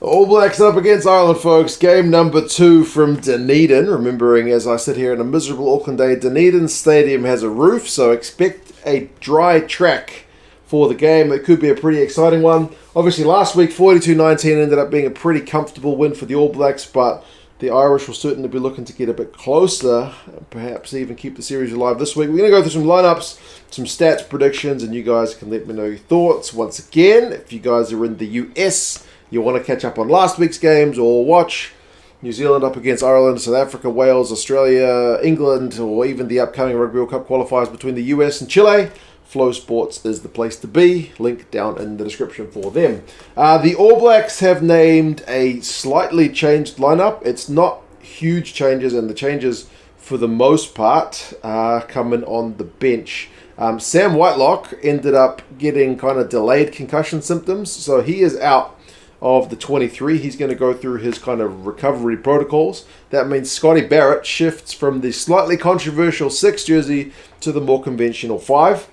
All Blacks up against Ireland, folks. Game number 2 from Dunedin. Remembering, as I sit here in a miserable Auckland day, Dunedin Stadium has a roof, so expect a dry track for the game. It could be a pretty exciting one. Obviously, last week, 42-19 ended up being a pretty comfortable win for the All Blacks, but the Irish will certainly be looking to get a bit closer, perhaps even keep the series alive this week. We're going to go through some lineups, some stats, predictions, and you guys can let me know your thoughts. Once again, if you guys are in the US, you want to catch up on last week's games or watch New Zealand up against Ireland, South Africa, Wales, Australia, England, or even the upcoming Rugby World Cup qualifiers between the US and Chile, Flow Sports is the place to be. Link down in the description for them. The All Blacks have named a slightly changed lineup. It's not huge changes, and the changes for the most part are coming on the bench. Sam Whitelock ended up getting kind of delayed concussion symptoms, so he is out of the 23. He's going to go through his kind of recovery protocols. That means Scotty Barrett shifts from the slightly controversial 6 jersey to the more conventional 5.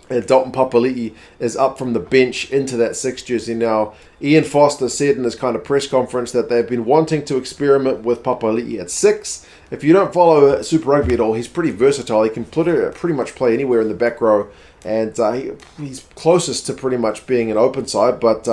And Dalton Papalii is up from the bench into that 6 jersey now. Ian Foster said in his kind of press conference that they've been wanting to experiment with Papalii at 6. If you don't follow Super Rugby at all, he's pretty versatile. He can pretty much play anywhere in the back row, and he's closest to pretty much being an open side, but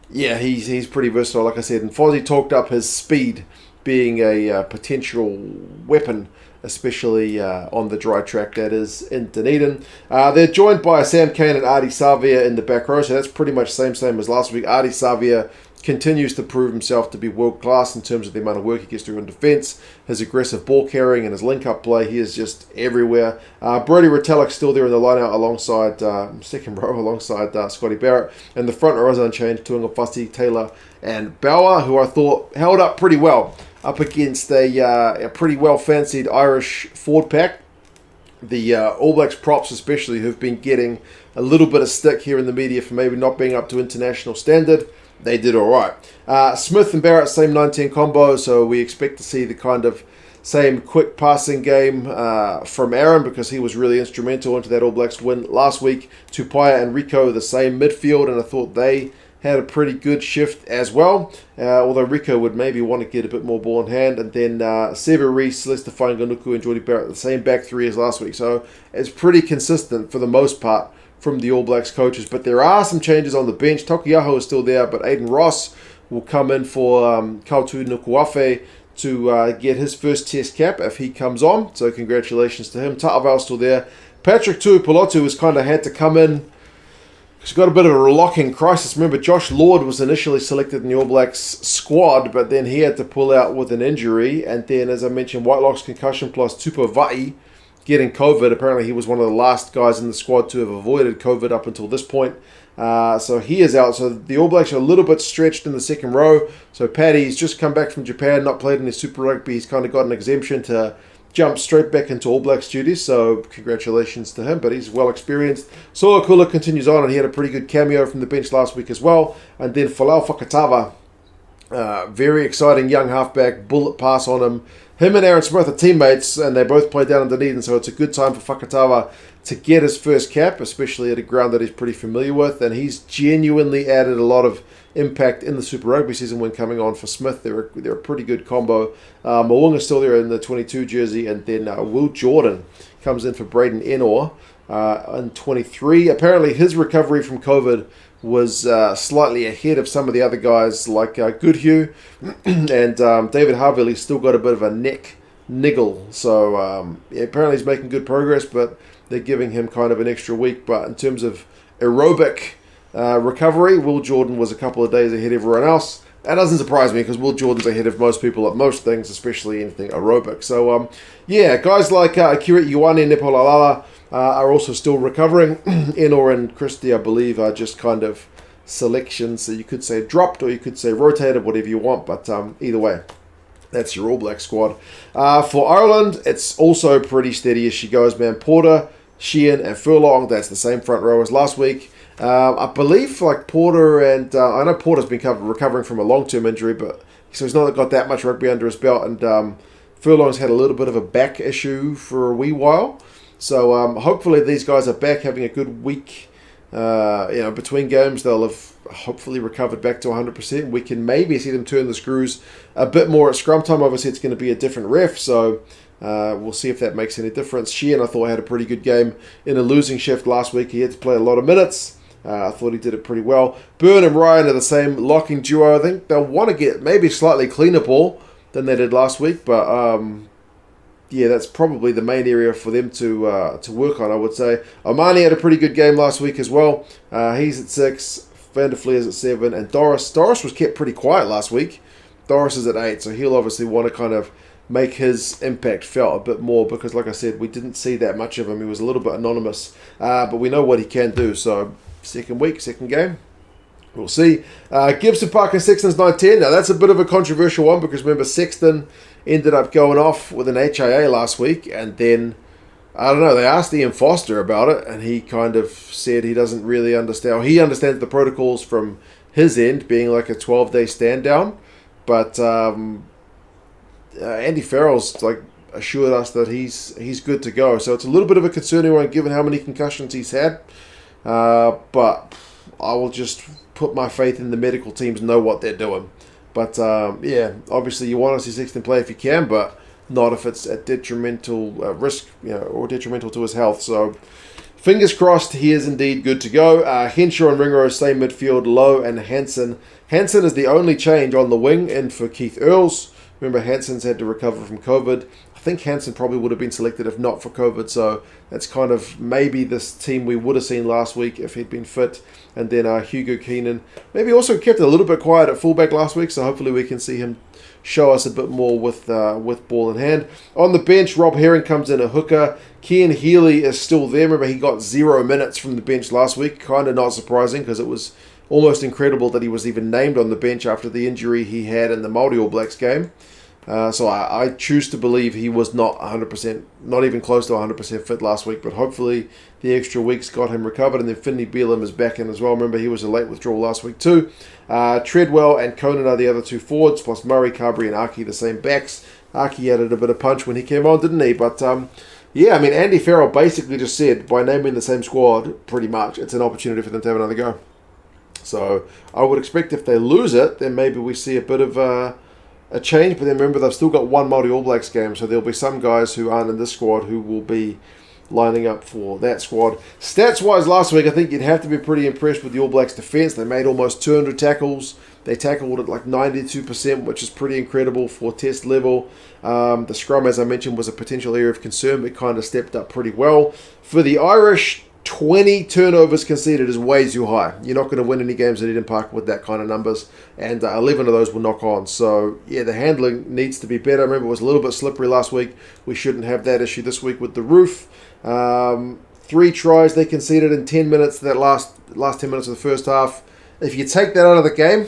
yeah, he's pretty versatile, like I said. And Fozzie talked up his speed being a potential weapon, especially on the dry track that is in Dunedin. They're joined by Sam Cane and Ardie Savea in the back row, so that's pretty much same as last week. Ardie Savea continues to prove himself to be world class in terms of the amount of work he gets through in defence, his aggressive ball carrying and his link-up play. He is just everywhere. Brodie Retallick still there in the line-out alongside second row alongside Scotty Barrett, and the front row is unchanged. Tuipulotu, Taylor and Bauer, who I thought held up pretty well up against a pretty well-fancied Irish forward pack. The All Blacks props especially, who've been getting a little bit of stick here in the media for maybe not being up to international standard, they did all right. Smith and Barrett, same 19 combo, so we expect to see the kind of same quick passing game from Aaron, because he was really instrumental into that All Blacks win last week. Tupaea and Rieko, the same midfield, and I thought they had a pretty good shift as well, although Rieko would maybe want to get a bit more ball in hand. And then Sevu, Reece, Leicester, Fainga'anuku and Jordie Barrett, the same back three as last week. So it's pretty consistent for the most part from the All Blacks coaches. But there are some changes on the bench. Taukei'aho is still there, but Aidan Ross will come in for Taukei'aho to get his first test cap if he comes on. So congratulations to him. Taukei'aho's still there. Patrick Tuipulotu has kind of had to come in. He's got a bit of a locking crisis. Remember, Josh Lord was initially selected in the All Blacks squad, but then he had to pull out with an injury. And then, as I mentioned, Whitelock's concussion plus Tupaea getting COVID. Apparently, he was one of the last guys in the squad to have avoided COVID up until this point. So he is out. So the All Blacks are a little bit stretched in the second row. So Paddy's just come back from Japan, not played in his Super Rugby. He's kind of got an exemption to jump straight back into All Blacks duties, so congratulations to him, but he's well experienced. Sowakula continues on, and he had a pretty good cameo from the bench last week as well. And then Folau Fakatava, very exciting young halfback, bullet pass on him. Him and Aaron Smith are teammates, and they both play down in Dunedin, so it's a good time for Fakatava to get his first cap, especially at a ground that he's pretty familiar with, and he's genuinely added a lot of impact in the Super Rugby season when coming on for Smith. They're a pretty good combo. Mo'unga's still there in the 22 jersey, and then Will Jordan comes in for Braden Enor in 23. Apparently his recovery from COVID was slightly ahead of some of the other guys like Goodhue and David Harville. He's still got a bit of a neck niggle, so apparently he's making good progress, but they're giving him kind of an extra week. But in terms of aerobic recovery, Will Jordan was a couple of days ahead of everyone else. That doesn't surprise me, because Will Jordan's ahead of most people at most things, especially anything aerobic. So, yeah, guys like Akira Ioane and Nepolala are also still recovering. Enor and Christie, I believe, are just kind of selections. So you could say dropped, or you could say rotated, whatever you want. But either way, that's your All Black squad. For Ireland, it's also pretty steady as she goes, man. Porter, Sheehan and Furlong, that's the same front row as last week. I believe like Porter and I know Porter's been recovering from a long-term injury, but so he's not got that much rugby under his belt, and Furlong's had a little bit of a back issue for a wee while. So hopefully these guys are back having a good week Between games, they'll have hopefully recovered back to 100%. We can maybe see them turn the screws a bit more at scrum time. Obviously, it's going to be a different ref, so we'll see if that makes any difference. Sheehan, I thought, had a pretty good game in a losing shift last week. He had to play a lot of minutes. I thought he did it pretty well. Byrne and Ryan are the same locking duo. I think they'll want to get maybe slightly cleaner ball than they did last week, but that's probably the main area for them to work on, I would say. Ioane had a pretty good game last week as well. He's at 6, Van der Fleer's at 7, and Doris was kept pretty quiet last week. Doris is at 8, so he'll obviously want to kind of make his impact felt a bit more because, like I said, we didn't see that much of him. He was a little bit anonymous, but we know what he can do. So, second week, second game. We'll see. Gibson-Park and Sexton's 9-10. Now, that's a bit of a controversial one because, remember, Sexton ended up going off with an HIA last week, and then, I don't know, they asked Ian Foster about it, and he kind of said he doesn't really understand. He understands the protocols from his end, being like a 12-day stand-down, but Andy Farrell's assured us that he's good to go. So it's a little bit of a concerning one given how many concussions he's had, but I will just put my faith in the medical teams know what they're doing. But, obviously you want to see Sexton play if you can, but not if it's at detrimental risk, or detrimental to his health. So, fingers crossed he is indeed good to go. Henshaw and Ringrose stay midfield, Lowe and Hansen. Hansen is the only change on the wing in for Keith Earls. Remember, Hansen's had to recover from COVID. I think Hansen probably would have been selected if not for COVID, so that's kind of maybe this team we would have seen last week if he'd been fit. And then Hugo Keenan maybe also kept a little bit quiet at fullback last week, so hopefully we can see him show us a bit more with ball in hand. On the bench, Rob Herring comes in a hooker. Kian Healy is still there. Remember, he got 0 minutes from the bench last week. Kind of not surprising because it was almost incredible that he was even named on the bench after the injury he had in the Māori All Blacks game. So I choose to believe he was not 100%, not even close to 100% fit last week, but hopefully the extra weeks got him recovered. And then Finley Beelum is back in as well. Remember, he was a late withdrawal last week too. Treadwell and Conan are the other 2 forwards, plus Murray, Carberry and Aki the same backs. Aki added a bit of punch when he came on, didn't he? But Andy Farrell basically just said, by naming the same squad, pretty much, it's an opportunity for them to have another go. So I would expect if they lose it, then maybe we see a bit of a change, but then remember they've still got 1 Māori All Blacks game, so there'll be some guys who aren't in this squad who will be lining up for that squad. Stats-wise last week, I think you'd have to be pretty impressed with the All Blacks defence. They made almost 200 tackles. They tackled at 92%, which is pretty incredible for test level. The scrum, as I mentioned, was a potential area of concern, but kind of stepped up pretty well. For the Irish, 20 turnovers conceded is way too high. You're not going to win any games at Eden Park with that kind of numbers, and 11 of those will knock on. So, the handling needs to be better. Remember, it was a little bit slippery last week. We shouldn't have that issue this week with the roof. 3 tries they conceded in 10 minutes, that last 10 minutes of the first half. If you take that out of the game,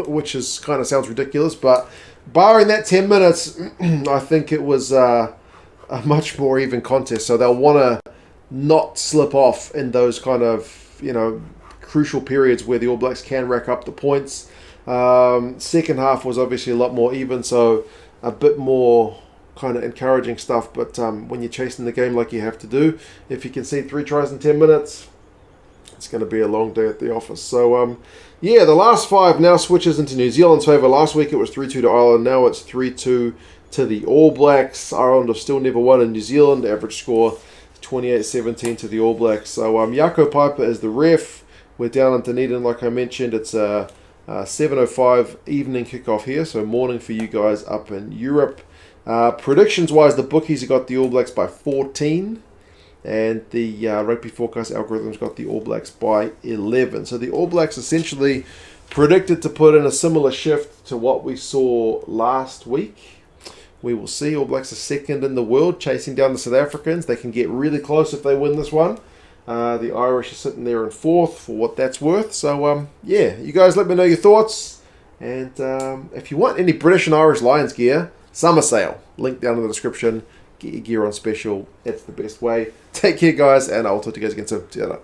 which is kind of sounds ridiculous, but barring that 10 minutes, I think it was a much more even contest. So they'll want to not slip off in those kind of, crucial periods where the All Blacks can rack up the points. Second half was obviously a lot more even, so a bit more kind of encouraging stuff. But when you're chasing the game like you have to do, if you can see 3 tries in 10 minutes, it's going to be a long day at the office. So, the last 5 now switches into New Zealand's favour. Last week it was 3-2 to Ireland. Now it's 3-2 to the All Blacks. Ireland have still never won in New Zealand. Average score 28-17 to the All Blacks. So Jaco Piper is the ref. We're down in Dunedin, like I mentioned. It's a 7:05 evening kickoff here, so morning for you guys up in Europe. Predictions-wise, the bookies have got the All Blacks by 14, and the Rugby Forecast algorithms got the All Blacks by 11. So the All Blacks essentially predicted to put in a similar shift to what we saw last week. We will see. All Blacks are second in the world, chasing down the South Africans. They can get really close if they win this one. The Irish are sitting there in 4th for what that's worth. So, you guys let me know your thoughts. And if you want any British and Irish Lions gear, summer sale. Link down in the description. Get your gear on special. It's the best way. Take care, guys, and I'll talk to you guys again soon. See you later.